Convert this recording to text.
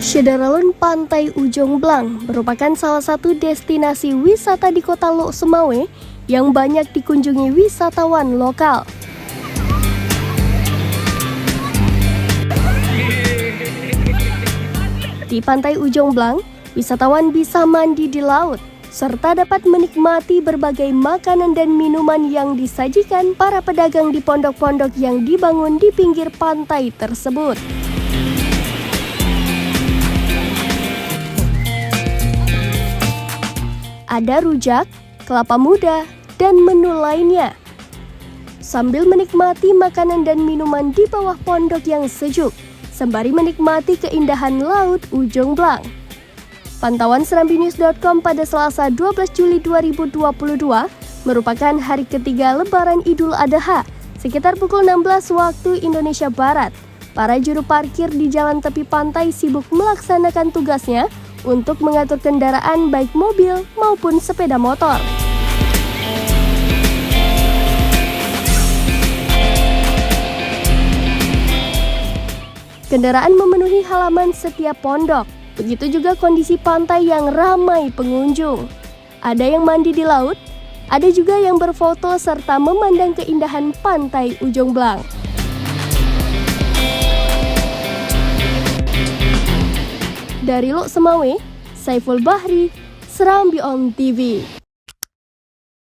Syederalun Pantai Ujung Blang merupakan salah satu destinasi wisata di kota Lok Sumawe yang banyak dikunjungi wisatawan lokal. Di Pantai Ujung Blang, wisatawan bisa mandi di laut, serta dapat menikmati berbagai makanan dan minuman yang disajikan para pedagang di pondok-pondok yang dibangun di pinggir pantai tersebut. Ada rujak, kelapa muda, dan menu lainnya. Sambil menikmati makanan dan minuman di bawah pondok yang sejuk, sembari menikmati keindahan laut Ujung Blang. Pantauan serambinews.com pada Selasa 12 Juli 2022 merupakan hari ketiga Lebaran Idul Adha, sekitar pukul 16 waktu Indonesia Barat. Para juru parkir di jalan tepi pantai sibuk melaksanakan tugasnya untuk mengatur kendaraan baik mobil maupun sepeda motor. Kendaraan memenuhi halaman setiap pondok, begitu juga kondisi pantai yang ramai pengunjung. Ada yang mandi di laut, ada juga yang berfoto serta memandang keindahan pantai Ujung Blang. Dari Lok Sumawe, Saiful Bahri, Serambi On TV.